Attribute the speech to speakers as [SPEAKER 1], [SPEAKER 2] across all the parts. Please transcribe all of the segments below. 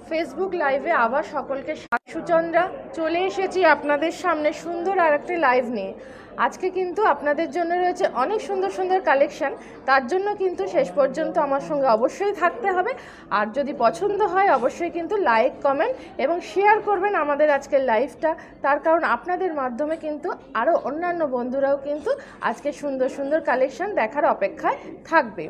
[SPEAKER 1] Facebook লাইভে আবার সকলকে সুচন্দ্রা চলে এসেছি আপনাদের সামনে সুন্দর আর একটা লাইভ নিয়ে। আজকে কিন্তু আপনাদের জন্য রয়েছে অনেক সুন্দর সুন্দর কালেকশন, তার জন্য কিন্তু শেষ পর্যন্ত আমার সঙ্গে অবশ্যই থাকতে হবে। আর যদি পছন্দ হয় অবশ্যই কিন্তু লাইক, কমেন্ট এবং শেয়ার করবেন আমাদের আজকের লাইভটা, তার কারণ আপনাদের মাধ্যমে কিন্তু আরও অন্যান্য বন্ধুরাও কিন্তু আজকে সুন্দর সুন্দর কালেকশন দেখার অপেক্ষায় থাকবে।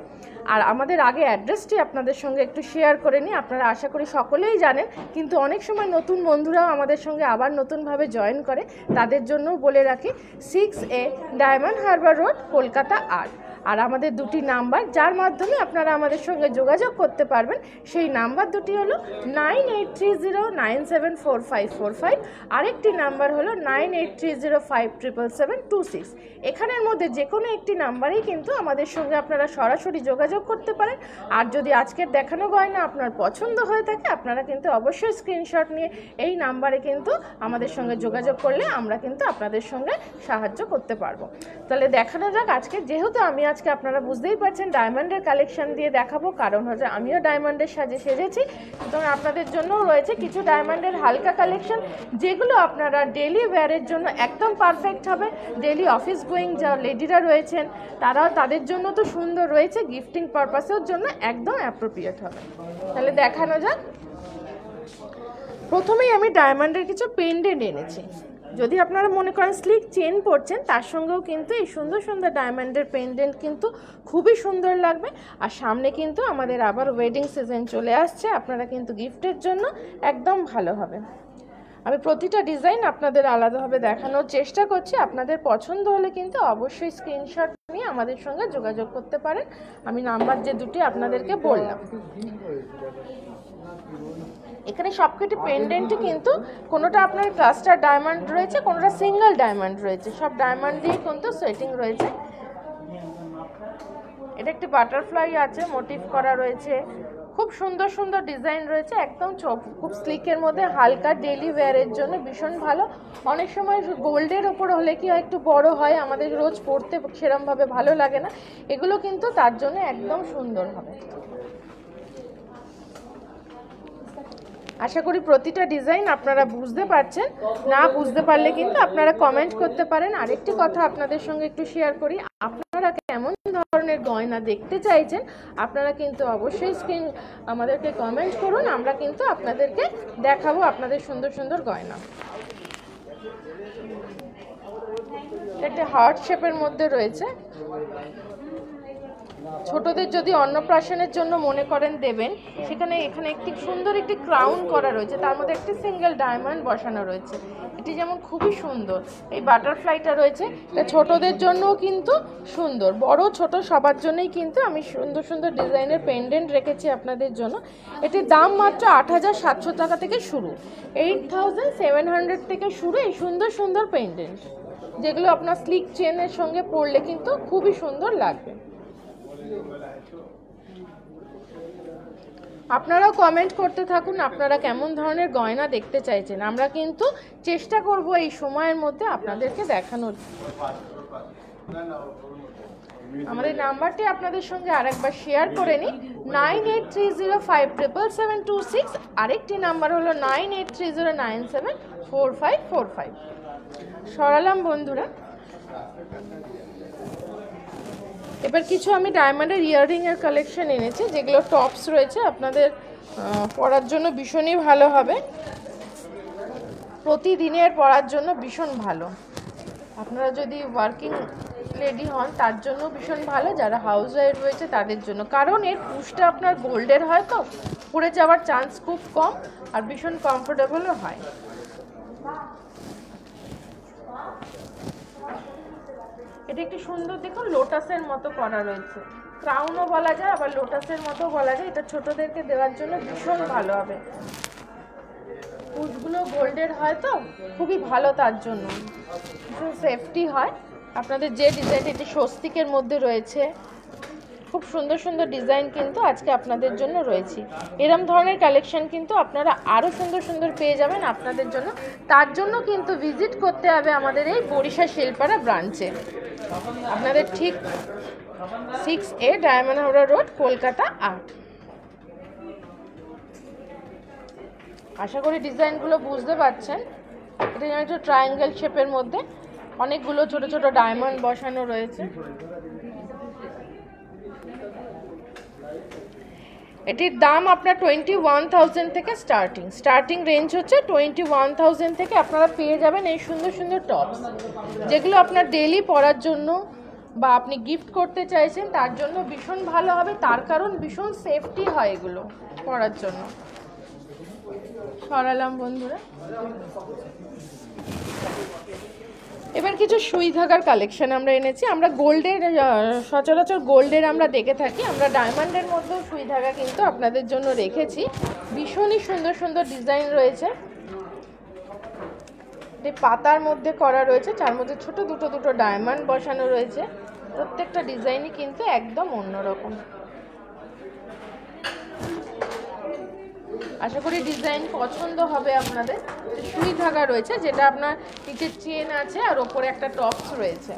[SPEAKER 1] আর আমাদের আগে অ্যাড্রেসটি আপনাদের সঙ্গে একটু শেয়ার করে নিই। আপনারা আশা করি সকলেই জানেন, কিন্তু অনেক সময় নতুন বন্ধুরাও আমাদের সঙ্গে আবার নতুনভাবে জয়েন করে, তাদের জন্যও বলে রাখি 6A diamond Harbour road, Kolkata 8। আর আমাদের দুটি নাম্বার যার মাধ্যমে আপনারা আমাদের সঙ্গে যোগাযোগ করতে পারবেন, সেই নাম্বার দুটি হলো 9830974545, আরেকটি নাম্বার হলো 9830577726। এখানের মধ্যে যে কোনো একটি নাম্বারেই কিন্তু আমাদের সঙ্গে আপনারা সরাসরি যোগাযোগ করতে পারেন। আর যদি আজকের দেখানো গয়না আপনার পছন্দ হয়ে থাকে, আপনারা কিন্তু অবশ্যই স্ক্রিনশট নিয়ে এই নাম্বারে কিন্তু আমাদের সঙ্গে যোগাযোগ করলে আমরা কিন্তু আপনাদের সঙ্গে সাহায্য করতে পারবো। তাহলে দেখানো যাক আজকে, যেহেতু আমি আজকে আপনারা বুঝতেই পারছেন ডায়মন্ডের কালেকশন দিয়ে দেখাবো, কারণ হচ্ছে আমিও ডায়মন্ডের সাজে সেজেছি। সুতরাং আপনাদের জন্যও রয়েছে কিছু ডায়মন্ডের হালকা কালেকশন, যেগুলো আপনারা ডেলি ওয়্যারের জন্য একদম পারফেক্ট হবে। ডেলি অফিস গোয়িং যা লেডিরা রয়েছেন তারাও, তাদের জন্য তো সুন্দর রয়েছে, গিফটিং পারপাসের জন্য একদম অ্যাপ্রোপ্রিয়েট হবে। তাহলে দেখানো যাক। প্রথমেই আমি ডায়মন্ডের কিছু পেন্ডেন্ট এনেছি। যদি আপনারা মনে করেন স্লিক চেন পরছেন, তার সঙ্গেও কিন্তু এই সুন্দর সুন্দর ডায়মন্ডের পেন্ডেন্ট কিন্তু খুবই সুন্দর লাগবে। আর সামনে কিন্তু আমাদের আবার ওয়েডিং সিজন চলে আসছে, আপনারা কিন্তু গিফটের জন্য একদম ভালো হবে। আমি প্রতিটা ডিজাইন আপনাদের আলাদাভাবে দেখানোর চেষ্টা করছি। আপনাদের পছন্দ হলে কিন্তু অবশ্যই স্ক্রিনশট নিয়ে আমাদের সঙ্গে যোগাযোগ করতে পারেন। আমি নাম্বার যে দুটি আপনাদেরকে বললাম, এখানে সবকটি পেন্ডেন্টই কিন্তু কোনোটা আপনার ক্লাস্টার ডায়মন্ড রয়েছে, কোনোটা সিঙ্গেল ডায়মন্ড রয়েছে, সব ডায়মন্ড দিয়ে কিন্তু সেটিং রয়েছে। এটা একটি বাটারফ্লাই আছে, মোটিভ করা রয়েছে, খুব সুন্দর সুন্দর ডিজাইন রয়েছে, একদম খুব স্লিকের মধ্যে, হালকা ডেলি ওয়্যারের জন্য ভীষণ ভালো। অনেক সময় গোল্ডের ওপর হলে কি হয়, একটু বড় হয়, আমাদের রোজ পরতে সেরমভাবে ভালো লাগে না, এগুলো কিন্তু তার জন্য একদম সুন্দর হবে। আশা করি প্রতিটা ডিজাইন আপনারা বুঝতে পারছেন। না বুঝতে পারলে কিন্তু আপনারা কমেন্ট করতে পারেন। আরেকটি কথা আপনাদের সঙ্গে একটু শেয়ার করি, আপনারা কেমন ধরনের গয়না দেখতে চাইছেন আপনারা কিন্তু অবশ্যই আমাদেরকে কমেন্ট করুন, আমরা কিন্তু আপনাদেরকে দেখাবো আপনাদের সুন্দর সুন্দর গয়না। একটা হার্ট শেপের মধ্যে রয়েছে, ছোটদের যদি অন্নপ্রাশনের জন্য মনে করেন দেবেন, সেখানে এখানে একটি সুন্দর একটি ক্রাউন করা রয়েছে, তার মধ্যে একটি সিঙ্গেল ডায়মন্ড বসানো রয়েছে, এটি যেমন খুবই সুন্দর। এই বাটারফ্লাইটা রয়েছে, এটা ছোটদের জন্যও কিন্তু সুন্দর, বড় ছোট সবার জন্যই কিন্তু আমি সুন্দর সুন্দর ডিজাইনের পেন্ডেন্ট রেখেছি আপনাদের জন্য। এটির দাম মাত্র 8700 টাকা থেকে শুরু, 8700 থেকে শুরু এই সুন্দর সুন্দর পেন্ডেন্ট, যেগুলো আপনার স্লিক চেনের সঙ্গে পরলে কিন্তু খুবই সুন্দর লাগবে। আপনারাও কমেন্ট করতে থাকুন আপনারা কেমন ধরনের গয়না দেখতে চাইছেন, আমরা কিন্তু চেষ্টা করব এই সময়ের মধ্যে আপনাদেরকে দেখানোর। আমাদের নাম্বারটি আপনাদের সঙ্গে আরেকবার শেয়ার করে নিই, 9830577726, আরেকটি নাম্বার হলো 9830974545। সরালাম বন্ধুরা। এবার কিছু আমি ডায়মন্ডের ইয়াররিংয়ের কালেকশন এনেছি, যেগুলো টপস রয়েছে, আপনাদের পরার জন্য ভীষণই ভালো হবে, প্রতিদিনের পরার জন্য ভীষণ ভালো। আপনারা যদি ওয়ার্কিং লেডি হন তার জন্য ভীষণ ভালো, যারা হাউস ওয়াইফ রয়েছে তাদের জন্য, কারণ এর পুশটা আপনার গোল্ডের হয় তো পড়ে যাওয়ার চান্স খুব কম, আর ভীষণ কমফোর্টেবলও হয়। এটা একটি সুন্দর, দেখুন লোটাসের মতো করা রয়েছে, ক্রাউনও বলা যায় আবার লোটাসের মতো বলা যায়, এটা ছোটদেরকে দেওয়ার জন্য ভীষণ ভালো হবে। পুশগুলো গোল্ডের হয় তো খুবই ভালো, তার জন্য ভীষণ সেফটি হয়। আপনাদের যে ডিজাইন, এটি স্বস্তিকের মধ্যে রয়েছে, খুব সুন্দর সুন্দর ডিজাইন কিন্তু আজকে আপনাদের জন্য রয়েছে। এরম ধরনের কালেকশন কিন্তু আপনারা আরও সুন্দর সুন্দর পেয়ে যাবেন আপনাদের জন্য, তার জন্য কিন্তু ভিজিট করতে হবে আমাদের এই বরিশা শিলপাড়া ব্রাঞ্চে, আপনাদের ঠিক 6A diamond Harbour road, Kolkata 8। আশা করি ডিজাইনগুলো বুঝতে পারছেন। এটা যেন একটু ট্রায়াঙ্গেল শেপের মধ্যে অনেকগুলো ছোট ছোট ডায়মন্ড বসানো রয়েছে। এটির দাম আপনার 21,000 থেকে স্টার্টিং রেঞ্জ হচ্ছে 21,000 থেকে আপনারা পেয়ে যাবেন এই সুন্দর সুন্দর টপস, যেগুলো আপনার ডেইলি পরার জন্য বা আপনি গিফট করতে চাইছেন তার জন্য ভীষণ ভালো হবে। তার কারণ ভীষণ সেফটি হয় এগুলো পরার জন্য। সরালাম বন্ধুরা। এবার কিছু সুই ধাগার কালেকশন আমরা এনেছি। আমরা গোল্ডের সচরাচর গোল্ডের আমরা দেখে থাকি, আমরা ডায়মন্ডের মধ্যেও সুই ধাগা কিন্তু আপনাদের জন্য রেখেছি। ভীষণই সুন্দর সুন্দর ডিজাইন রয়েছে, পাতার মধ্যে করা রয়েছে, তার মধ্যে ছোট দুটো ডায়মন্ড বসানো রয়েছে। প্রত্যেকটা ডিজাইনই কিন্তু একদম অন্যরকম। আশা করি ডিজাইন পছন্দ হবে আপনাদের। সুই ধাগা রয়েছে, যেটা আপনার নিচে চেন আছে আর ওপরে একটা টপস রয়েছে।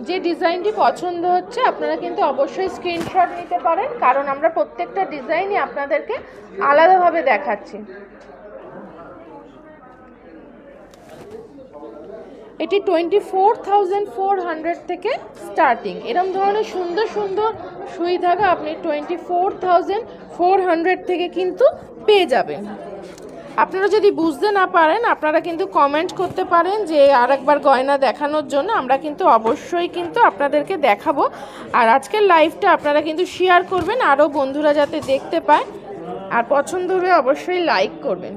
[SPEAKER 1] যে ডিজাইনটি পছন্দ হচ্ছে আপনারা কিন্তু অবশ্যই স্ক্রিনশট নিতে পারেন, কারণ আমরা প্রত্যেকটা ডিজাইনই আপনাদেরকে আলাদাভাবে দেখাচ্ছি। এটি 24,400 থেকে স্টার্টিং। এরকম ধরনের সুন্দর সুন্দর সুই ধাগা আপনি 24,400 থেকে কিন্তু পেয়ে যাবেন। আপনারা যদি বুঝতে না পারেন আপনারা কিন্তু কমেন্ট করতে পারেন যে আরেকবার গয়না দেখানোর জন্য, আমরা কিন্তু অবশ্যই কিন্তু আপনাদেরকে দেখাবো। আর আজকের লাইভটা আপনারা কিন্তু শেয়ার করবেন আরও বন্ধুরা যাতে দেখতে পায়, আর পছন্দ হলে অবশ্যই লাইক করবেন।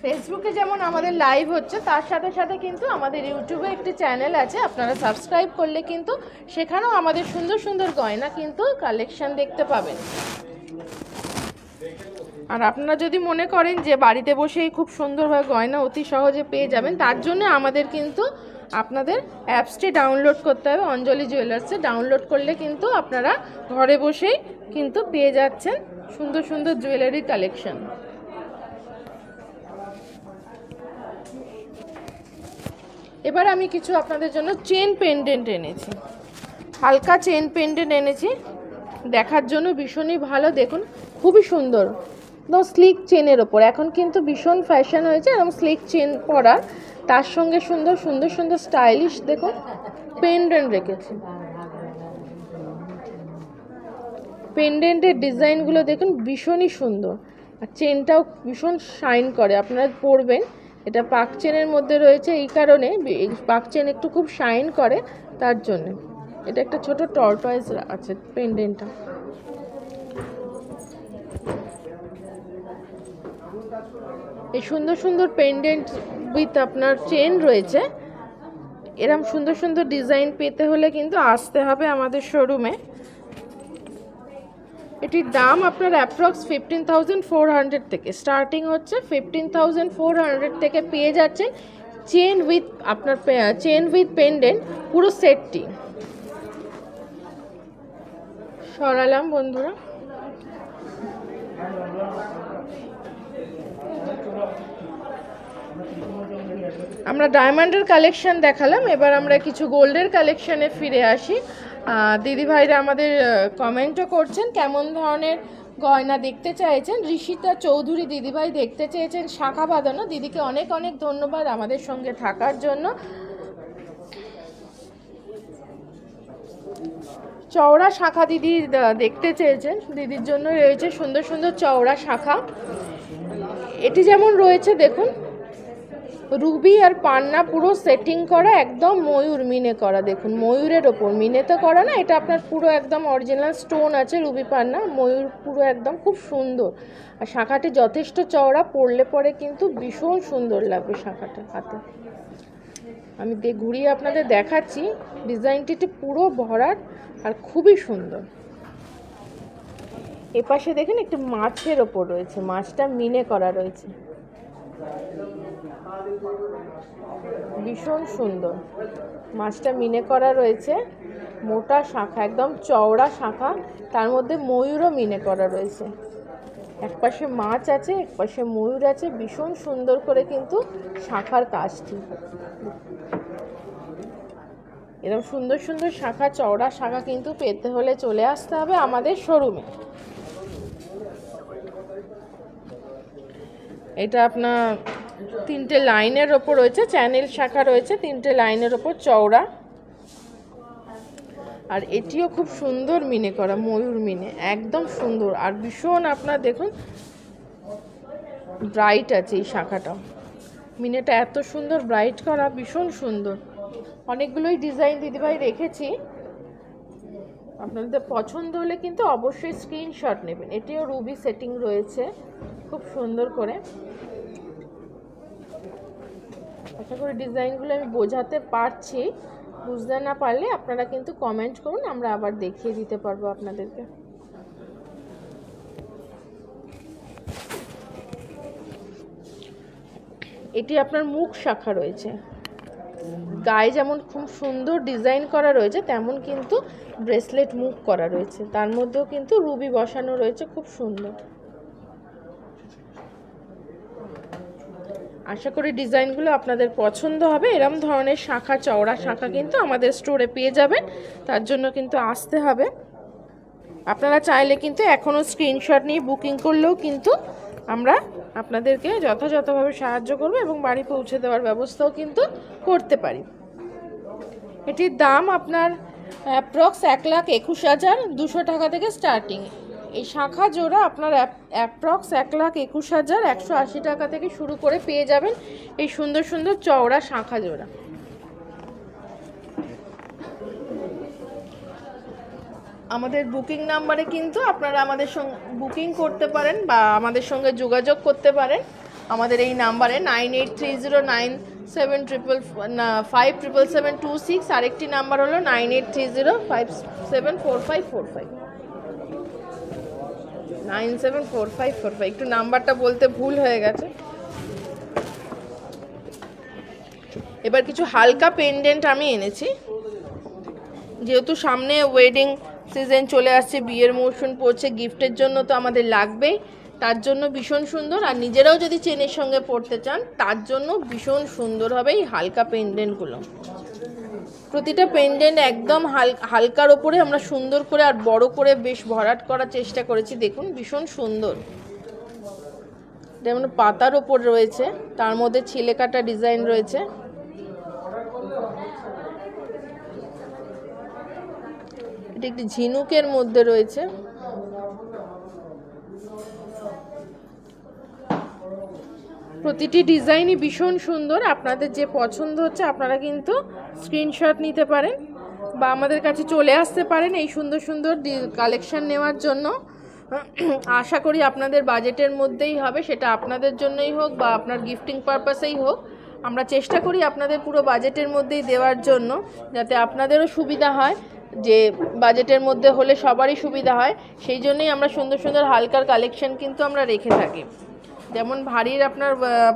[SPEAKER 1] ফেসবুকে যেমন আমাদের লাইভ হচ্ছে, তার সাথে সাথে কিন্তু আমাদের ইউটিউবে একটি চ্যানেল আছে, আপনারা সাবস্ক্রাইব করলে কিন্তু সেখানেও আমাদের সুন্দর সুন্দর গয়না কিন্তু কালেকশন দেখতে পাবেন। আর আপনারা যদি মনে করেন যে বাড়িতে বসেই খুব সুন্দরভাবে গয়না অতি সহজে পেয়ে যাবেন, তার জন্য আমাদের কিন্তু আপনাদের অ্যাপসটি ডাউনলোড করতে হবে। অঞ্জলি জুয়েলার্সে ডাউনলোড করলে কিন্তু আপনারা ঘরে বসেই কিন্তু পেয়ে যাচ্ছেন সুন্দর সুন্দর জুয়েলারি কালেকশন। এবার আমি কিছু আপনাদের জন্য চেন পেন্ডেন্ট এনেছি, হালকা চেন পেন্ডেন্ট এনেছি, দেখার জন্য ভীষণই ভালো। দেখুন খুবই সুন্দর, স্লিক চেনের ওপর এখন কিন্তু ভীষণ ফ্যাশন হয়েছে এবং স্লিক চেন পরা, তার সঙ্গে সুন্দর সুন্দর সুন্দর স্টাইলিশ দেখুন পেন্ডেন্ট রেখেছি। পেন্ডেন্টের ডিজাইনগুলো দেখুন ভীষণই সুন্দর, আর চেনটাও ভীষণ শাইন করে। আপনারা পরবেন, এটা পাক চেনের মধ্যে রয়েছে, এই কারণে পাক চেন একটু খুব শাইন করে, তার জন্য এটা একটা ছোট টর্টয়েস আছে পেন্ডেন্টটা। এই সুন্দর সুন্দর পেন্ডেন্ট উইথ আপনার চেন রয়েছে। এরকম সুন্দর সুন্দর ডিজাইন পেতে হলে কিন্তু আসতে হবে আমাদের শোরুমে। এটির দাম আপনার অ্যাপ্রক্স 15,400 থেকে স্টার্টিং হচ্ছে। 15,400 থেকে পেয়ে যাচ্ছেন চেন উইথ আপনার চেন উইথ পেন্ডেন্ট পুরো সেটটি। সরালাম বন্ধুরা। আমরা ডায়মন্ডের কালেকশন দেখালাম, এবার আমরা কিছু গোল্ডের কালেকশনে ফিরে আসি। দিদিভাইরা আমাদের কমেন্টও করছেন কেমন ধরনের গয়না দেখতে চাইছেন। ঋষিতা চৌধুরী দিদিভাই দেখতে চেয়েছেন শাখা বাঁধানো। দিদিকে অনেক অনেক ধন্যবাদ আমাদের সঙ্গে থাকার জন্য। চওড়া শাখা দিদি দেখতে চেয়েছেন, দিদির জন্য রয়েছে সুন্দর সুন্দর চওড়া শাখা। এটি যেমন রয়েছে দেখুন রুবি আর পান্না পুরো সেটিং করা, একদম ময়ূর মিনে করা। দেখুন ময়ূরের ওপর মিনেতে করা না, এটা আপনার পুরো একদম অরিজিনাল স্টোন আছে রুবি পান্না, ময়ূর পুরো একদম খুব সুন্দর। আর শাখাটি যথেষ্ট চওড়া, পরলে পরে কিন্তু ভীষণ সুন্দর লাগবে শাখাটা হাতে। আমি ঘুরিয়ে আপনাদের দেখাচ্ছি, ডিজাইনটি পুরো ভরাট আর খুবই সুন্দর। এপাশে দেখেন একটু মাছের ওপর রয়েছে, মাছটা মিনে করা রয়েছে, ভীষণ সুন্দর। মাছটা মিনে করা রয়েছে, মোটা শাখা, একদম চওড়া শাখা, তার মধ্যে ময়ূরও মিনে করা রয়েছে, একপাশে মাছ আছে, একপাশে ময়ূর আছে, ভীষণ সুন্দর করে কিন্তু শাখার কাজটি। এরকম সুন্দর সুন্দর শাখা, চওড়া শাখা কিন্তু পেতে হলে চলে আসতে হবে আমাদের শোরুমে। এটা আপনার 3টে লাইনের ওপর রয়েছে, চ্যানেল শাখা রয়েছে 3টে লাইনের ওপর চওড়া। আর এটিও খুব সুন্দর মিনে করা, ময়ূর মিনে, একদম সুন্দর। আর ভীষণ আপনার দেখুন ব্রাইট আছে এই শাখাটা, মিনেটা এত সুন্দর ব্রাইট করা, ভীষণ সুন্দর। অনেকগুলোই ডিজাইন দিদিভাই রেখেছি, আপনাদের পছন্দ হলে কিন্তু অবশ্যই স্ক্রিনশট নেবেন। এটিও রুবি সেটিং রয়েছে খুব সুন্দর করে। আশা করি ডিজাইনগুলো আমি বোঝাতে পারছি, বুঝতে না পারলে আপনারা কিন্তু কমেন্ট করুন, আমরা আবার দেখিয়ে দিতে পারবো আপনাদেরকে। এটি আপনার মুখ শাখা রয়েছে, গায়ে যেমন খুব সুন্দর ডিজাইন করা রয়েছে তেমন কিন্তু ব্রেসলেট মুখ করা রয়েছে, তার মধ্যেও কিন্তু রুবি বসানো রয়েছে, খুব সুন্দর। আশা করি ডিজাইনগুলো আপনাদের পছন্দ হবে। এরম ধরনের শাখা, চওড়া শাখা কিন্তু আমাদের স্টোরে পেয়ে যাবেন, তার জন্য কিন্তু আসতে হবে। আপনারা চাইলে কিন্তু এখনও স্ক্রিনশট নিয়ে বুকিং করলেও কিন্তু আমরা আপনাদেরকে যথাযথভাবে সাহায্য করব এবং বাড়ি পৌঁছে দেওয়ার ব্যবস্থাও কিন্তু করতে পারি। এটির দাম আপনার অ্যাপ্রক্স 1,21,200 টাকা থেকে স্টার্টিং। এই শাখা জোড়া আপনার অ্যাপ্রক্স 1,21,180 টাকা থেকে শুরু করে পেয়ে যাবেন এই সুন্দর সুন্দর চওড়া শাখা জোড়া। আমাদের বুকিং নাম্বারে কিন্তু আপনারা আমাদের সঙ্গে বুকিং করতে পারেন বা আমাদের সঙ্গে যোগাযোগ করতে পারেন আমাদের এই নাম্বারে 983095777726। আরেকটি নাম্বার হলো 9830574545 974545। একটু নাম্বারটা বলতে ভুল হয়ে গেছে। এবার কিছু হালকা পেন্ডেন্ট আমি এনেছি, যেহেতু সামনে ওয়েডিং সিজন চলে আসছে, বিয়ের মৌসুম পড়ছে, গিফটের জন্য তো আমাদের লাগবেই, তার জন্য ভীষণ সুন্দর। আর নিজেরাও যদি চেনের সঙ্গে পড়তে চান তার জন্য ভীষণ সুন্দর হবে এই হালকা পেন্ডেন্টগুলো। প্রতিটা পেন্ডেন্ট একদম হালকার ওপরে আমরা সুন্দর করে আর বড় করে বেশ ভরাট করার চেষ্টা করেছি, দেখুন ভীষণ সুন্দর। যেমন পাতার ওপর রয়েছে, তার মধ্যে ছিলে কাটা ডিজাইন রয়েছে। এটি একটি ঝিনুকের মধ্যে রয়েছে। প্রতিটি ডিজাইনই ভীষণ সুন্দর। আপনাদের যে পছন্দ হচ্ছে আপনারা কিন্তু স্ক্রিনশট নিতে পারেন বা আমাদের কাছে চলে আসতে পারেন এই সুন্দর সুন্দর কালেকশন নেওয়ার জন্য। আশা করি আপনাদের বাজেটের মধ্যেই হবে, সেটা আপনাদের জন্যই হোক বা আপনার গিফটিং পারপাসেই হোক। আমরা চেষ্টা করি আপনাদের পুরো বাজেটের মধ্যেই দেওয়ার জন্য, যাতে আপনাদেরও সুবিধা হয়, যে বাজেটের মধ্যে হলে সবারই সুবিধা হয়। সেই জন্যই আমরা সুন্দর সুন্দর হালকার কালেকশন কিন্তু আমরা রেখে থাকি। যেমন ভারীর আপনার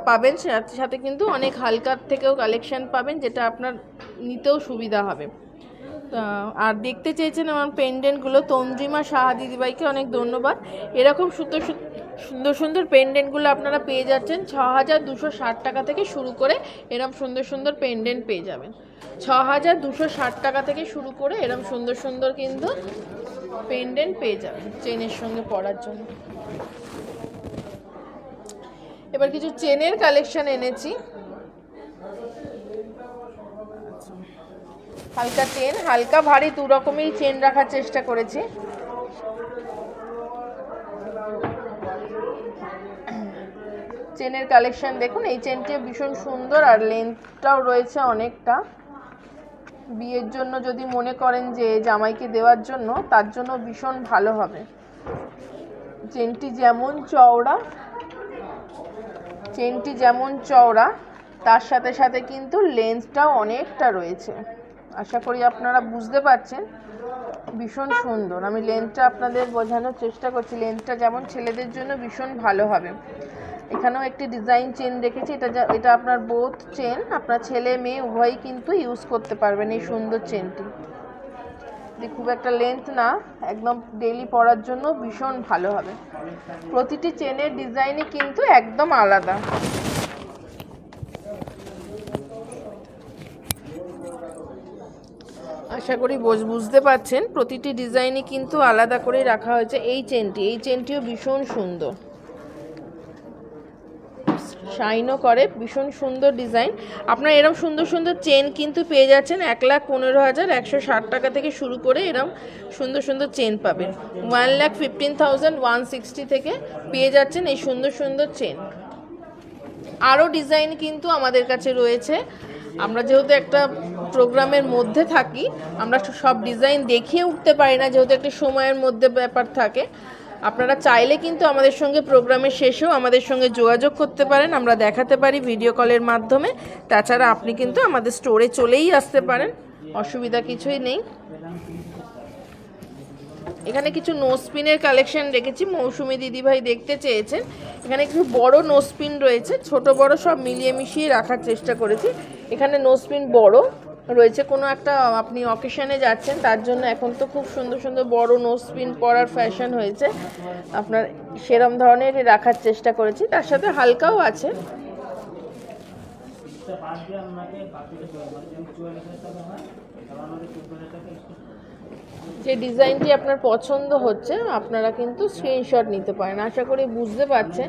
[SPEAKER 1] পাবেন, সাথে সাথে কিন্তু অনেক হালকার থেকেও কালেকশন পাবেন, যেটা আপনার নিতেও সুবিধা হবে। আর দেখতে চেয়েছেন আমার পেন্ডেন্টগুলো, তন্দ্রিমা সাহা দিদিভাইকে অনেক ধন্যবাদ। এরকম সুন্দর সুন্দর সুন্দর পেন্ডেন্টগুলো আপনারা পেয়ে যাচ্ছেন 6,260 টাকা থেকে শুরু করে। এরকম সুন্দর সুন্দর পেন্ডেন্ট পেয়ে যাবেন 6,260 টাকা থেকে শুরু করে। এরকম সুন্দর সুন্দর কিন্তু পেন্ডেন্ট পেয়ে যাবেন চেনের সঙ্গে পরার জন্য। এবার কিছু চেনের কালেকশন এনেছি, হালকা চেন, হালকা ভারী দু রকমেরই চেন রাখার চেষ্টা করেছি। চেনের কালেকশন দেখুন, এই চেনটিও ভীষণ সুন্দর আর লেন্থটাও রয়েছে অনেকটা। বিয়ের জন্য যদি মনে করেন যে জামাইকে দেওয়ার জন্য, তার জন্য ভীষণ ভালো হবে। চেনটি যেমন চওড়া তার সাথে সাথে কিন্তু লেন্থটাও অনেকটা রয়েছে। আশা করি আপনারা বুঝতে পারছেন, ভীষণ সুন্দর। আমি লেন্থটা আপনাদের বোঝানোর চেষ্টা করছি। লেন্থটা যেমন ছেলেদের জন্য ভীষণ ভালো হবে। এখানেও একটি ডিজাইন চেন রেখেছি, এটা আপনার বোথ চেন, আপনার ছেলে মেয়ে উভয়ই কিন্তু ইউজ করতে পারবেন এই সুন্দর চেনটি। যে খুব একটা লেন্থ না, একদম ডেইলি পরার জন্য ভীষণ ভালো হবে। প্রতিটি চেনের ডিজাইনই কিন্তু একদম আলাদা। আশা করি বুঝতে পারছেন, প্রতিটি ডিজাইনই কিন্তু আলাদা করে রাখা হয়েছে। এই চেনটিও ভীষণ সুন্দর, শাইনও করে, ভীষণ সুন্দর ডিজাইন। আপনারা এরকম সুন্দর সুন্দর চেন কিন্তু পেয়ে যাচ্ছেন 1,15,160 টাকা থেকে শুরু করে এরকম সুন্দর সুন্দর চেন পাবেন। 1,15,160 থেকে পেয়ে যাচ্ছেন এই সুন্দর সুন্দর চেন। আরও ডিজাইন কিন্তু আমাদের কাছে রয়েছে। আমরা যেহেতু একটা প্রোগ্রামের মধ্যে থাকি, আমরা সব ডিজাইন দেখিয়ে উঠতে পারি না, যেহেতু একটা সময়ের মধ্যে ব্যাপার থাকে। আপনারা চাইলে কিন্তু আমাদের সঙ্গে প্রোগ্রামের শেষেও আমাদের সঙ্গে যোগাযোগ করতে পারেন, আমরা দেখাতে পারি ভিডিও কলের মাধ্যমে। তাছাড়া আপনি কিন্তু আমাদের স্টোরে চলেই আসতে পারেন, অসুবিধা কিছুই নেই। এখানে কিছু নোসপিনের কালেকশন রেখেছি, মৌসুমি দিদিভাই দেখতে চেয়েছেন। এখানে কিছু বড় নোসপিন রয়েছে, ছোট বড় সব মিলিয়ে মিশিয়ে রাখার চেষ্টা করেছি। এখানে নোসপিন বড় রয়েছে, কোনো একটা আপনি অকেশনে যাচ্ছেন তার জন্য এখন তো খুব সুন্দর সুন্দর বড় নোসপিন পরার ফ্যাশন হয়েছে, আপনার সেরম ধরনের রাখার চেষ্টা করেছি। তার সাথে হালকাও আছে। যে ডিজাইনটি আপনার পছন্দ হচ্ছে আপনারা কিন্তু স্ক্রিনশট নিতে পারেন। আশা করি বুঝতে পারছেন,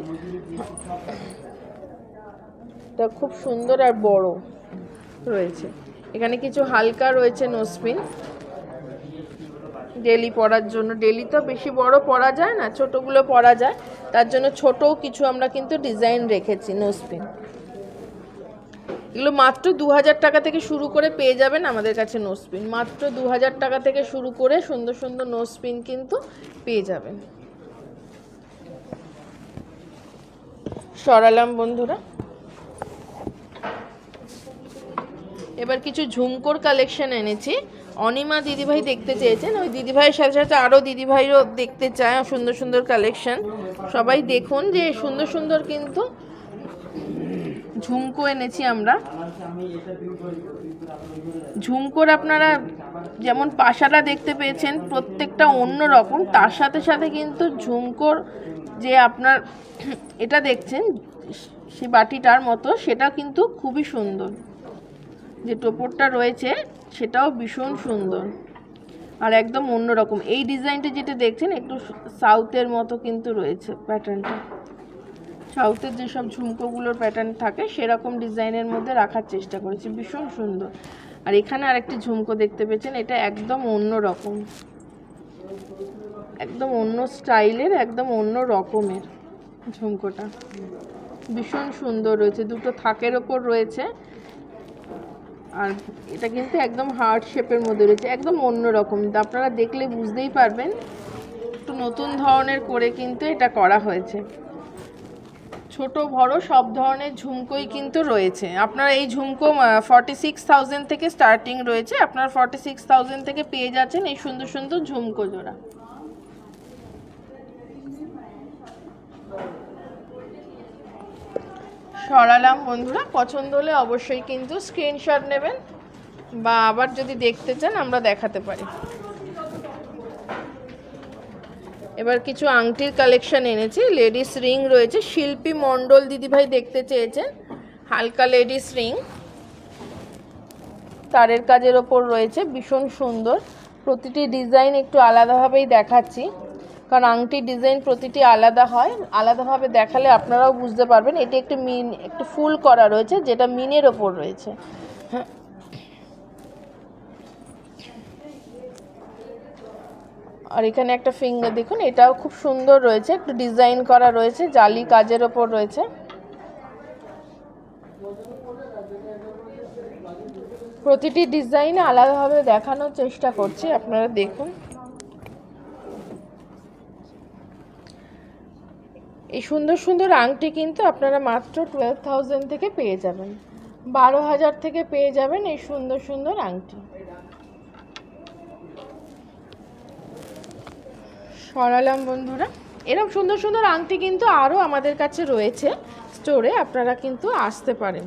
[SPEAKER 1] এটা খুব সুন্দর আর বড় রয়েছে। এখানে কিছু হালকা রয়েছে নোসপিন ডেলি পরার জন্য। ডেলি তো বেশি বড় পরা যায় না, ছোটগুলো পরা যায়, তার জন্য ছোটও কিছু আমরা কিন্তু ডিজাইন রেখেছি নোসপিন। এগুলো মাত্র 2,000 টাকা থেকে শুরু করে পেয়ে যাবেন আমাদের কাছে নোসপিন। মাত্র 2,000 টাকা থেকে শুরু করে সুন্দর সুন্দর নোসপিন কিন্তু পেয়ে যাবেন। সরালাম বন্ধুরা। এবার কিছু ঝুমকোর কালেকশন এনেছি, অনিমা দিদিভাই দেখতে চেয়েছেন। ওই দিদিভাইয়ের সাথে সাথে আরও দিদিভাইও দেখতে চায় সুন্দর সুন্দর কালেকশন। সবাই দেখুন যে সুন্দর সুন্দর কিন্তু ঝুমকো এনেছি আমরা। ঝুমকোর আপনারা যেমন পাশাটা দেখতে পেয়েছেন প্রত্যেকটা অন্য রকম, তার সাথে সাথে কিন্তু ঝুমকোর যে আপনার এটা দেখছেন সে বাটিটার মতো, সেটা কিন্তু খুবই সুন্দর। যে টোপরটা রয়েছে সেটাও ভীষণ সুন্দর আর একদম অন্যরকম। এই ডিজাইনটা যেটা দেখছেন একটু সাউথের মতো কিন্তু রয়েছে প্যাটার্নটা, সাউথের যেসব ঝুমকোগুলোর প্যাটার্ন থাকে সেরকম ডিজাইনের মধ্যে রাখার চেষ্টা করেছি, ভীষণ সুন্দর। আর এখানে আরেকটি ঝুমকো দেখতে পেয়েছেন, এটা একদম অন্য রকম, একদম অন্য স্টাইলের, একদম অন্য রকমের ঝুমকোটা, ভীষণ সুন্দর রয়েছে। দুটো থাকের ওপর রয়েছে আর এটা কিন্তু একদম হার্ট শেপের মধ্যে রয়েছে, একদম অন্য রকম। আপনারা দেখলে বুঝতেই পারবেন একটু নতুন ধরনের করে কিন্তু এটা করা হয়েছে। ছোট বড় সব ধরনের ঝুমকোই কিন্তু রয়েছে। আপনার এই ঝুমকো 46,000 থেকে স্টার্টিং রয়েছে, আপনার 46,000 থেকে পেয়ে যাচ্ছেন এই সুন্দর সুন্দর ঝুমকো জোড়া। সরালাম বন্ধুরা, পছন্দ হলে অবশ্যই কিন্তু স্ক্রিনশট নেবেন বা আবার যদি দেখতে চান আমরা দেখাতে পারি। এবার কিছু আংটির কালেকশন এনেছি, লেডিস রিং রয়েছে, শিল্পী মণ্ডল দিদিভাই দেখতে চেয়েছেন, হালকা লেডিস রিং তারের কাজের ওপর রয়েছে, ভীষণ সুন্দর। প্রতিটি ডিজাইন একটু আলাদাভাবেই দেখাচ্ছি, কারণ আংটির ডিজাইন প্রতিটি আলাদা হয়, আলাদাভাবে দেখালে আপনারাও বুঝতে পারবেন। এটি একটু ফুল করা রয়েছে যেটা মিনের ওপর রয়েছে। আর এখানে একটা ফিঙ্গার দেখুন, এটাও খুব সুন্দর রয়েছে, একটু ডিজাইন করা রয়েছে, জালি কাজের ওপর রয়েছে। প্রতিটি ডিজাইন আলাদাভাবে দেখানোর চেষ্টা করছি, আপনারা দেখুন। এই সুন্দর সুন্দর আংটি কিন্তু আপনারা মাত্র 12,000 থেকে পেয়ে যাবেন, 12,000 থেকে পেয়ে যাবেন এই সুন্দর সুন্দর আংটি। সরালাম বন্ধুরা। এরকম সুন্দর সুন্দর আংটি কিন্তু আরও আমাদের কাছে রয়েছে স্টোরে, আপনারা কিন্তু আসতে পারেন।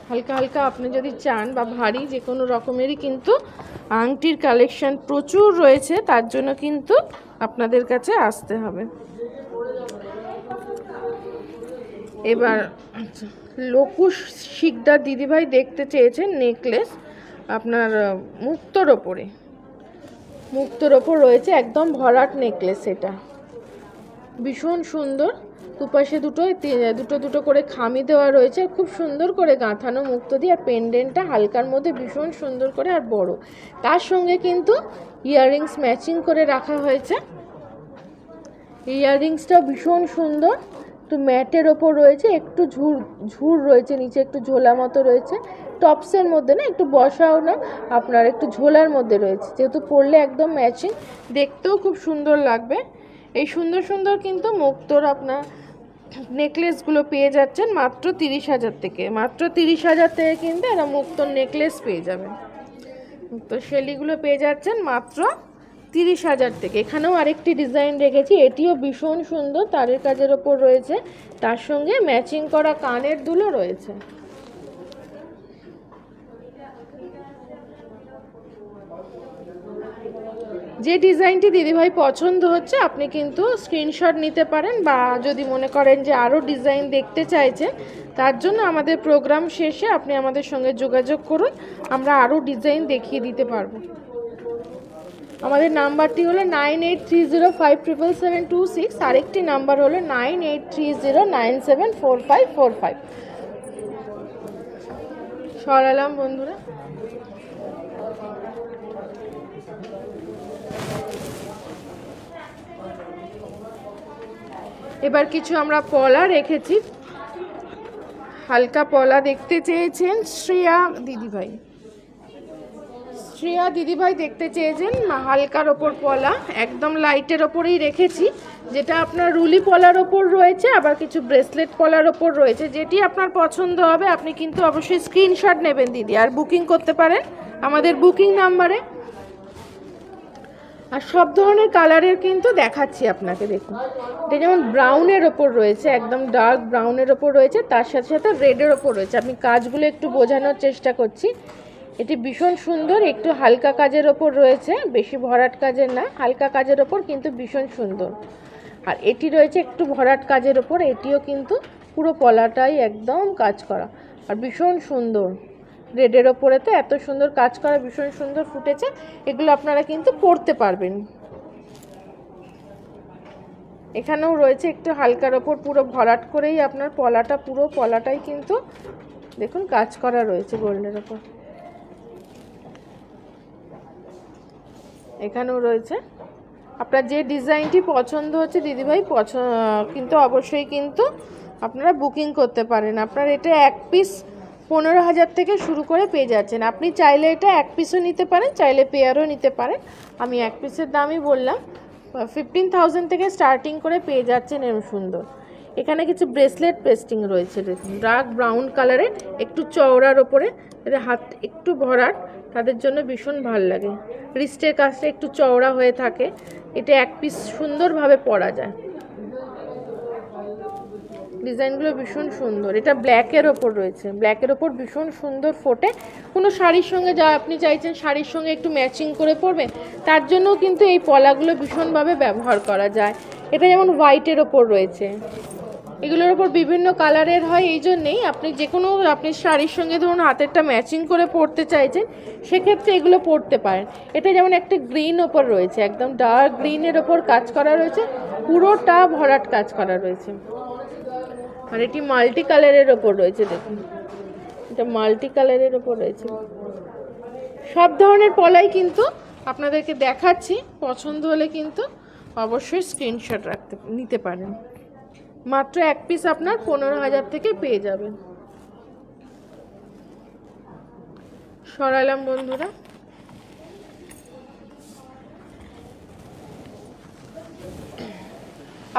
[SPEAKER 1] হালকা হালকা আপনি যদি চান বা ভারী যে কোনো রকমেরই কিন্তু আংটির কালেকশন প্রচুর রয়েছে, তার জন্য কিন্তু আপনাদের কাছে আসতে হবে। এবার লোকুশ শিকদার দিদিভাই দেখতে চেয়েছেন নেকলেস আপনার মুক্তোর ওপরে, মুক্তোর ওপর রয়েছে একদম ভরাট নেকলেস। এটা ভীষণ সুন্দর, দুপাশে দুটো দুটো করে খামি দেওয়া রয়েছে, খুব সুন্দর করে গাঁথানো মুক্তো দিয়ে, আর পেন্ডেন্টটা হালকার মধ্যে ভীষণ সুন্দর করে আর বড়। তার সঙ্গে কিন্তু ইয়াররিংস ম্যাচিং করে রাখা হয়েছে। ইয়াররিংসটা ভীষণ সুন্দর, একটু ম্যাটের ওপর রয়েছে, একটু ঝুর রয়েছে, নিচে একটু ঝোলা মতো রয়েছে, টপসের মধ্যে না, একটু বসাও না, আপনার একটু ঝোলার মধ্যে রয়েছে, যেহেতু পরলে একদম ম্যাচিং, দেখতেও খুব সুন্দর লাগবে। এই সুন্দর সুন্দর কিন্তু মুক্তোর আপনার নেকলেসগুলো পেয়ে যাচ্ছেন মাত্র 30,000 থেকে। মাত্র 30,000 থেকে কিন্তু এরা মুক্তোর নেকলেস পেয়ে যাবেন। তো সেলিগুলো পেয়ে যাচ্ছেন মাত্র 30,000 থেকে। এখানেও আরেকটি ডিজাইন রেখেছি, এটিও ভীষণ সুন্দর, তারের কাজের ওপর রয়েছে, তার সঙ্গে ম্যাচিং করা কানের দুলও রয়েছে। যে ডিজাইনটি দিদিভাই পছন্দ হচ্ছে আপনি কিন্তু স্ক্রিনশট নিতে পারেন, বা যদি মনে করেন যে আরও ডিজাইন দেখতে চাইছেন, তার জন্য আমাদের প্রোগ্রাম শেষে আপনি আমাদের সঙ্গে যোগাযোগ করুন, আমরা আরও ডিজাইন দেখিয়ে দিতে পারবো। আমাদের নাম্বারটি হলো 9830577726, আরেকটি নাম্বার হলো 9830974545। সরালাম বন্ধুরা। এবার কিছু আমরা পলা রেখেছি, হালকা পলা দেখতে চেয়েছেন শ্রেয়া দিদিভাই, শ্রেয়া দিদিভাই দেখতে চেয়েছেন হালকার ওপর পলা, একদম লাইটের ওপরেই রেখেছি, যেটা আপনার রুলি পলার ওপর রয়েছে, আবার কিছু ব্রেসলেট পলার ওপর রয়েছে। যেটি আপনার পছন্দ হবে আপনি কিন্তু অবশ্যই স্ক্রিনশট নেবেন দিদি, আর বুকিং করতে পারেন আমাদের বুকিং নাম্বারে। আর সব ধরনের কালারের কিন্তু দেখাচ্ছি আপনাকে, দেখুন এটা যেমন ব্রাউনের ওপর রয়েছে, একদম ডার্ক ব্রাউনের ওপর রয়েছে, তার সাথে সাথে রেডের ওপর রয়েছে। আমি কাজগুলো একটু বোঝানোর চেষ্টা করছি। এটি ভীষণ সুন্দর, একটু হালকা কাজের ওপর রয়েছে, বেশি ভরাট কাজের না, হালকা কাজের ওপর কিন্তু ভীষণ সুন্দর। আর এটি রয়েছে একটু ভরাট কাজের ওপর, এটিও কিন্তু পুরো পলাটাই একদম কাজ করা, আর ভীষণ সুন্দর। রেডের ওপরে তো এত সুন্দর কাজ করা, ভীষণ সুন্দর ফুটেছে। এগুলো আপনারা কিন্তু পরতে পারবেন। এখানেও রয়েছে একটু হালকার ওপর পুরো ভরাট করেই আপনার পলাটা, পুরো পলাটাই কিন্তু দেখুন কাজ করা রয়েছে গোল্ডের ওপর। এখানেও রয়েছে, আপনার যে ডিজাইনটি পছন্দ হচ্ছে দিদিভাই কিন্তু অবশ্যই কিন্তু আপনারা বুকিং করতে পারেন। আপনার এটা এক পিস 15,000 থেকে শুরু করে পেয়ে যাচ্ছেন। আপনি চাইলে এটা এক পিসও নিতে পারেন, চাইলে পেয়ারও নিতে পারেন। আমি এক পিসের দামই বললাম, 15,000 থেকে স্টার্টিং করে পেয়ে যাচ্ছেন এরকম সুন্দর। এখানে কিছু ব্রেসলেট পেস্টিং রয়েছে, দেখুন ডার্ক ব্রাউন কালারের, একটু চওড়ার ওপরে, এদের হাত একটু ভরাট, তাদের জন্য ভীষণ ভালো লাগে। রিস্টের কাজটা একটু চওড়া হয়ে থাকে, এটা এক পিস সুন্দরভাবে পরা যায়। ডিজাইনগুলো ভীষণ সুন্দর। এটা ব্ল্যাকের ওপর রয়েছে, ব্ল্যাকের ওপর ভীষণ সুন্দর ফোটে। কোনো শাড়ির সঙ্গে যা আপনি চাইছেন শাড়ির সঙ্গে একটু ম্যাচিং করে পরবেন, তার জন্যও কিন্তু এই পলাগুলো ভীষণভাবে ব্যবহার করা যায়। এটা যেমন হোয়াইটের ওপর রয়েছে, এগুলোর ওপর বিভিন্ন কালারের হয়, এই জন্যেই আপনি যে কোনো আপনি শাড়ির সঙ্গে ধরুন হাতেরটা ম্যাচিং করে পরতে চাইছেন, সেক্ষেত্রে এগুলো পরতে পারেন। এটা যেমন একটা গ্রিন ওপর রয়েছে, একদম ডার্ক গ্রিনের ওপর কাজ করা রয়েছে, পুরোটা ভরাট কাজ করা রয়েছে। আর এটি মাল্টি কালারের ওপর রয়েছে, দেখুন এটা মাল্টি কালারের ওপর রয়েছে। সব ধরনের পলাই কিন্তু আপনাদেরকে দেখাচ্ছি, পছন্দ হলে কিন্তু অবশ্যই স্ক্রিনশট নিতে পারেন। মাত্র এক পিস আপনার 15,000 থেকে পেয়ে যাবেন। সরালাম বন্ধুরা।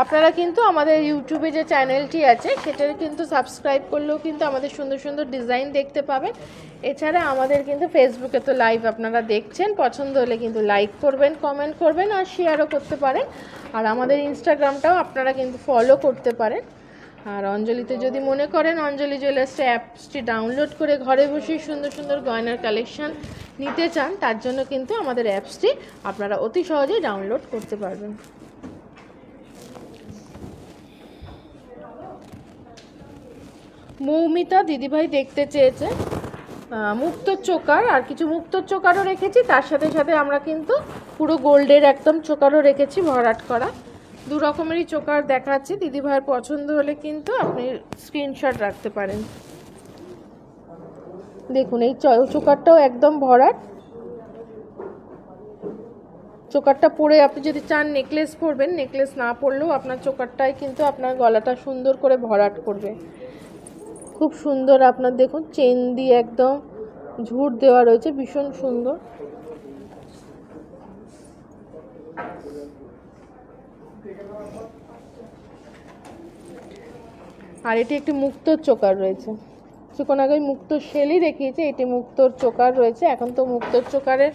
[SPEAKER 1] আপনারা কিন্তু আমাদের ইউটিউবে যে চ্যানেলটি আছে সেটার কিন্তু সাবস্ক্রাইব করলেও কিন্তু আমাদের সুন্দর সুন্দর ডিজাইন দেখতে পাবেন। এছাড়া আমাদের কিন্তু ফেসবুকে তো লাইভ আপনারা দেখছেন, পছন্দ হলে কিন্তু লাইক করবেন, কমেন্ট করবেন, আর শেয়ারও করতে পারেন। আর আমাদের ইনস্টাগ্রামটাও আপনারা কিন্তু ফলো করতে পারেন। আর অঞ্জলিতে যদি মনে করেন, অঞ্জলি জুয়েলার্স অ্যাপসটি ডাউনলোড করে ঘরে বসেই সুন্দর সুন্দর গয়নার কালেকশান নিতে চান তার জন্য কিন্তু আমাদের অ্যাপসটি আপনারা অতি সহজেই ডাউনলোড করতে পারবেন। মৌমিতা দিদিভাই দেখতে চেয়েছে মুক্তোর চোকার, আর কিছু মুক্তোর চোকারও রেখেছি, তার সাথে সাথে আমরা কিন্তু পুরো গোল্ডের একদম চোকারও রেখেছি ভরাট করা। দু রকমেরই চোকার দেখাচ্ছি, দিদিভাইয়ের পছন্দ হলে কিন্তু আপনি স্ক্রিনশট রাখতে পারেন। দেখুন এই চোকারটাও একদম ভরাট। চোকারটা পরে আপনি যদি চান নেকলেস পরবেন, নেকলেস না পরলেও আপনার চোকারটাই কিন্তু আপনার গলাটা সুন্দর করে ভরাট করবে। খুব সুন্দর, আপনার দেখুন চেন দিয়ে একদম ঝুট দেওয়া রয়েছে, ভীষণ সুন্দর। আর এটি একটি মুক্তোর চোকার রয়েছে, কিছুক্ষণ আগে মুক্তোর শেলই দেখিয়েছে, এটি মুক্তোর চোকার রয়েছে। এখন তো মুক্তোর চোকারের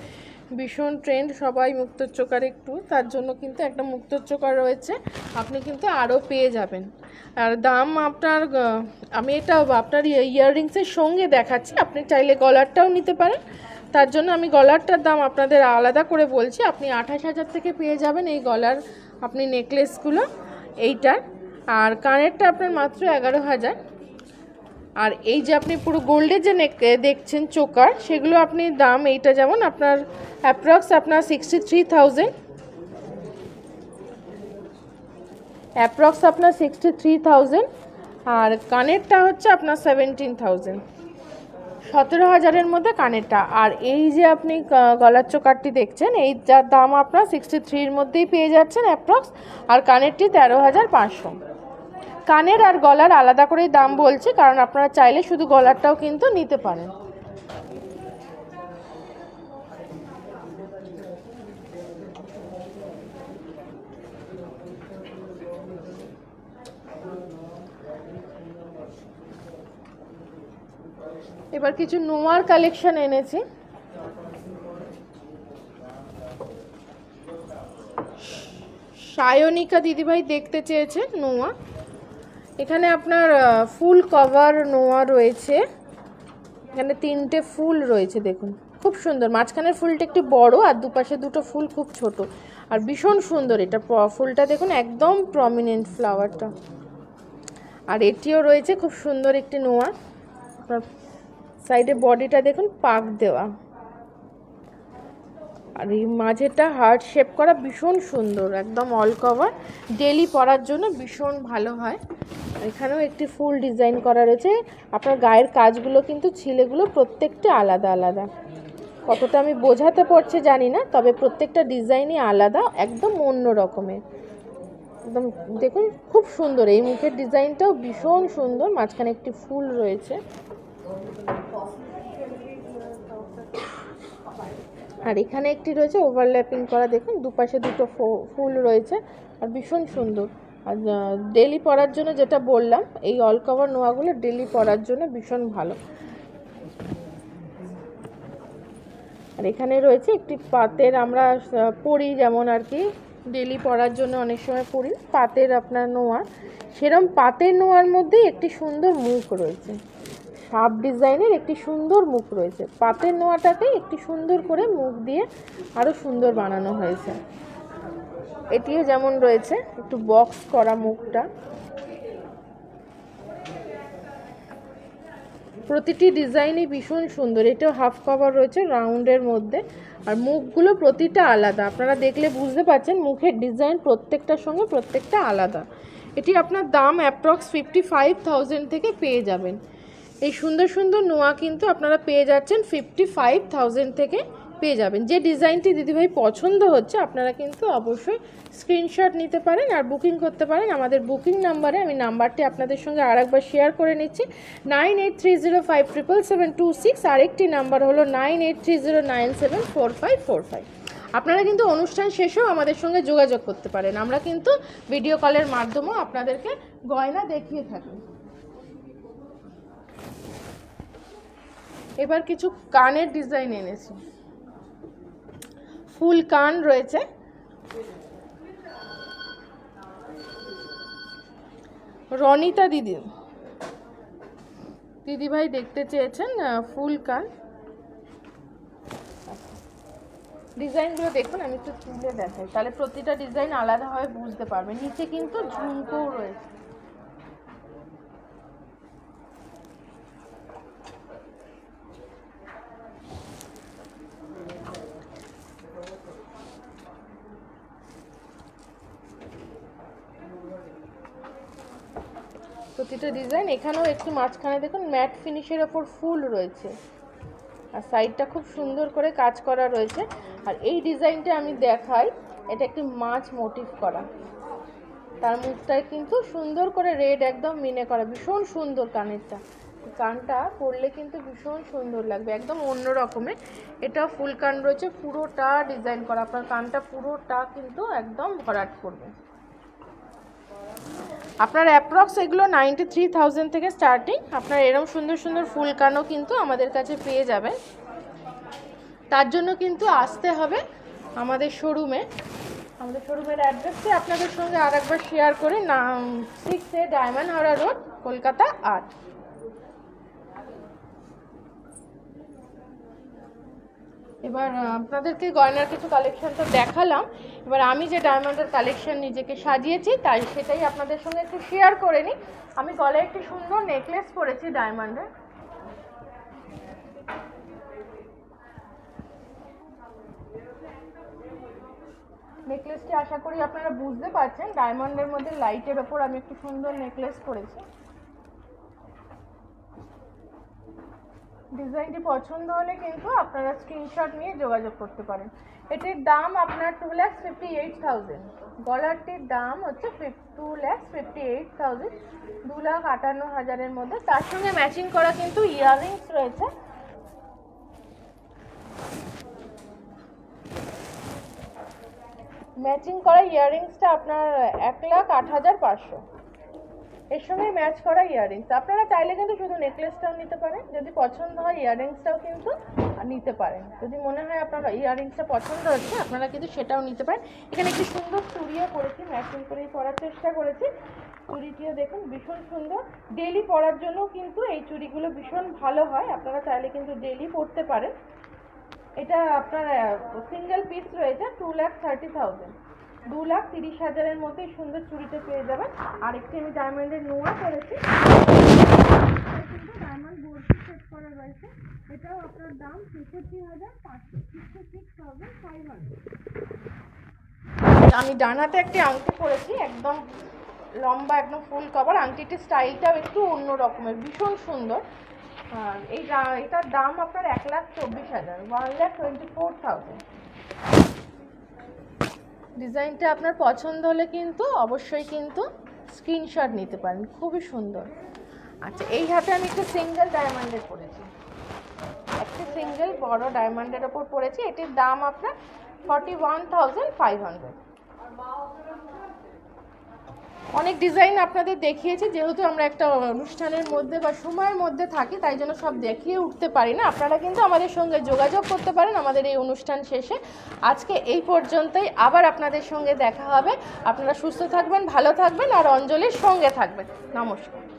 [SPEAKER 1] ভীষণ ট্রেন্ড, সবাই মুক্তোর চোকার একটু, তার জন্য কিন্তু একটা মুক্তোর চোকার রয়েছে, আপনি কিন্তু আরও পেয়ে যাবেন। আর দাম আপনার, আমি এটা আপনার ইয়াররিংসের সঙ্গে দেখাচ্ছি, আপনি চাইলে গলারটাও নিতে পারেন, তার জন্য আমি গলারটার দাম আপনাদের আলাদা করে বলছি। আপনি 28,000 থেকে পেয়ে যাবেন এই গলার আপনি নেকলেসগুলো এইটার, আর কানেরটা আপনার মাত্র 11,000। আর এই যে আপনি পুরো গোল্ডের যে দেখছেন চোকার, সেগুলো আপনি দাম এইটা যেমন আপনার অ্যাপ্রক্স আপনার 63,000, অ্যাপ্রক্স আপনার 63,000, আর কানেরটা হচ্ছে আপনার 17,000, 17,000-এর মধ্যে কানেরটা। আর এই যে আপনি গলার চোকারটি দেখছেন, এই যার দাম আপনার 63-র মধ্যেই পেয়ে যাচ্ছেন অ্যাপ্রক্স, আর কানেরটি 13,500। কানের আর গলার আলাদা করেই দাম বলছি, কারণ আপনারা চাইলে শুধু গলারটাও কিন্তু নিতে পারেন। এবার কিছু নোয়ার কালেকশন এনেছি। সায়নিকা দিদিভাই দেখতে চেয়েছে নোয়া, এখানে আপনার ফুল কভার নোয়া রয়েছে, এখানে 3টে ফুল রয়েছে, দেখুন খুব সুন্দর। মাঝখানের ফুলটা একটু বড় আর দুপাশে দুটো ফুল খুব ছোট, আর ভীষণ সুন্দর এটা ফুলটা, দেখুন একদম প্রমিনেন্ট ফ্লাওয়ারটা। আর এটিও রয়েছে খুব সুন্দর একটি নোয়া, আপনার সাইডে বডিটা দেখুন পাক দেওয়া, আর এই মাঝেটা হার্ট শেপ করা, ভীষণ সুন্দর, একদম অল কভার, ডেলি পরার জন্য ভীষণ ভালো হয়। এখানেও একটি ফুল ডিজাইন করা রয়েছে। আপনার গায়ের কাজগুলো কিন্তু ছিলেগুলো প্রত্যেকটা আলাদা আলাদা, কতটা আমি বোঝাতে পারছি জানি না, তবে প্রত্যেকটা ডিজাইনই আলাদা, একদম অন্য রকমের, একদম দেখুন খুব সুন্দর। এই মুখের ডিজাইনটাও ভীষণ সুন্দর, মাঝখানে একটি ফুল রয়েছে, আর এখানে একটি রয়েছে ওভারল্যাপিং করা, দেখুন দুপাশে দুটো ফুল রয়েছে, আর ভীষণ সুন্দর। আর ডেলি পরার জন্য যেটা বললাম, এই অল কভার নোয়াগুলো ডেলি পরার জন্য ভীষণ ভালো। আর এখানে রয়েছে একটি পাতের, আমরা পরি যেমন আর কি ডেলি পরার জন্য অনেক সময় পরি, পাতের আপনার নোয়া, সেরকম পাতের নোয়ার মধ্যে একটি সুন্দর মুখ রয়েছে, সাপ ডিজাইনের একটি সুন্দর মুখ রয়েছে, পাতের নোয়াটাকে একটি সুন্দর করে মুখ দিয়ে আরও সুন্দর বানানো হয়েছে। এটিও যেমন রয়েছে একটু বক্স করা মুখটা, প্রতিটি ডিজাইনই ভীষণ সুন্দর। এটাও হাফ কভার রয়েছে রাউন্ডের মধ্যে, আর মুখগুলো প্রতিটা আলাদা, আপনারা দেখলে বুঝতে পারছেন মুখের ডিজাইন প্রত্যেকটার সঙ্গে প্রত্যেকটা আলাদা। এটি আপনার দাম অ্যাপ্রক্স 55,000 থেকে পেয়ে যাবেন। এই সুন্দর সুন্দর নোয়া কিন্তু আপনারা পেয়ে যাচ্ছেন 55,000 থেকে পেয়ে যাবেন। যে ডিজাইনটি দিদিভাই পছন্দ হচ্ছে আপনারা কিন্তু অবশ্যই স্ক্রিনশট নিতে পারেন আর বুকিং করতে পারেন আমাদের বুকিং নাম্বারে। আমি নাম্বারটি আপনাদের সঙ্গে আরেকবার শেয়ার করে নিচ্ছি, 9830577726, আরেকটি নাম্বার হলো 9830974545। আপনারা কিন্তু অনুষ্ঠান শেষেও আমাদের সঙ্গে যোগাযোগ করতে পারেন, আমরা কিন্তু ভিডিও কলের মাধ্যমেও আপনাদেরকে গয়না দেখিয়ে থাকি। এবার কিছু কানের ডিজাইন এনেছি, ফুল কান রয়েছে, রনিতা দিদিভাই দেখতে চেয়েছেন ফুল কান, ডিজাইনগুলো দেখুন, আমি একটু তুলে দেখাই, তাহলে প্রতিটা ডিজাইন আলাদাভাবে বুঝতে পারবে। নিচে কিন্তু ঝুমকোও রয়েছে। প্রতিটা ডিজাইন এখানেও একটু মাঝখানে দেখুন ম্যাট ফিনিশের ওপর ফুল রয়েছে, আর সাইডটা খুব সুন্দর করে কাজ করা রয়েছে। আর এই ডিজাইনটা আমি দেখাই, এটা একটি মাছ মোটিভ করা, তার মুখটায় কিন্তু সুন্দর করে রেড একদম মিনে করা, ভীষণ সুন্দর। কানেরটা, কানটা পরলে কিন্তু ভীষণ সুন্দর লাগবে, একদম অন্য রকমের। এটা ফুল কান রয়েছে, পুরোটা ডিজাইন করা, আপনার কানটা পুরোটা কিন্তু একদম ভরাট করবে। আপনার অ্যাপ্রক্স এগুলো 93,000 থেকে স্টার্টিং। আপনার এরকম সুন্দর সুন্দর ফুল কানও কিন্তু আমাদের কাছে পেয়ে যাবেন। তার জন্য কিন্তু আসতে হবে আমাদের শোরুমে। আমাদের শোরুমের অ্যাড্রেসটি আপনাদের সঙ্গে আর একবার শেয়ার করে, 6A diamond Howrah road, Kolkata 8। এবার আপনাদেরকে গয়নার কিছু কালেকশন তো দেখালাম, এবার আমি যে ডায়মন্ডের কালেকশন নিজেকে সাজিয়েছি তাই সেটাই আপনাদের সঙ্গে একটু শেয়ার করে নিই। আমি গলায় একটি সুন্দর নেকলেস পরেছি ডায়মন্ডের। নেকলেসটি আশা করি আপনারা বুঝতে পারছেন, ডায়মন্ডের মধ্যে লাইটের ওপর আমি একটু সুন্দর নেকলেস করেছি। ডিজাইনটি পছন্দ হলে কিন্তু আপনারা স্ক্রিনশট নিয়ে যোগাযোগ করতে পারেন। এটির দাম আপনার 2,58,000। গলারটির দাম হচ্ছে 2,58,000, 2,58,000-এর মধ্যে। তার সঙ্গে ম্যাচিং করা কিন্তু ইয়াররিংস রয়েছে। ম্যাচিং করা ইয়াররিংসটা আপনার 1,08,500। এর সঙ্গে ম্যাচ করা ইয়াররিংস। আপনারা চাইলে কিন্তু শুধু নেকলেসটাও নিতে পারেন, যদি পছন্দ হয় ইয়াররিংসটাও কিন্তু নিতে পারেন। যদি মনে হয় আপনার ইয়াররিংসটা পছন্দ হচ্ছে আপনারা কিন্তু সেটাও নিতে পারেন। এখানে একটি সুন্দর চুড়িও করেছি, ম্যাচিং করেই পরার চেষ্টা করেছি। চুড়িটিও দেখুন ভীষণ সুন্দর, ডেলি পরার জন্য কিন্তু এই চুড়িগুলো ভীষণ ভালো হয়, আপনারা চাইলে কিন্তু ডেলি পরতে পারেন। এটা আপনার সিঙ্গেল পিস রয়েছে 2,30,000, 2,30,000-এর মধ্যে সুন্দর চুড়িটা পেয়ে যাবেন। আরেকটি আমি ডায়মন্ডের নোয়া করেছি, ডায়মন্ড বোর্ডটি সেট করা রয়েছে, এটাও আপনার দাম 63,500, 66,500। আমি ডানাতে একটি আংটি পরেছি, একদম লম্বা, একদম ফুল কভার। আংটিটির স্টাইলটাও একটু অন্য রকমের, ভীষণ সুন্দর। এটার দাম আপনার 1,24,000, 1,24,000। ডিজাইনটা আপনার পছন্দ হলে কিন্তু অবশ্যই কিন্তু স্ক্রিনশট নিতে পারেন, খুবই সুন্দর। আচ্ছা, এই হাতে আমি একটু সিঙ্গেল ডায়মন্ডের পরেছি, একটি সিঙ্গেল বড় ডায়মন্ডের ওপর পরেছি। এটির দাম আপনার 41,500। অনেক ডিজাইন আপনাদের দেখিয়েছি, যেহেতু আমরা একটা অনুষ্ঠানের মধ্যে বা সময়ের মধ্যে থাকি তাই জন্য সব দেখিয়ে উঠতে পারি না। আপনারা কিন্তু আমাদের সঙ্গে যোগাযোগ করতে পারেন আমাদের এই অনুষ্ঠান শেষে। আজকে এই পর্যন্তই, আবার আপনাদের সঙ্গে দেখা হবে। আপনারা সুস্থ থাকবেন, ভালো থাকবেন আর অঞ্জলির সঙ্গে থাকবেন। নমস্কার।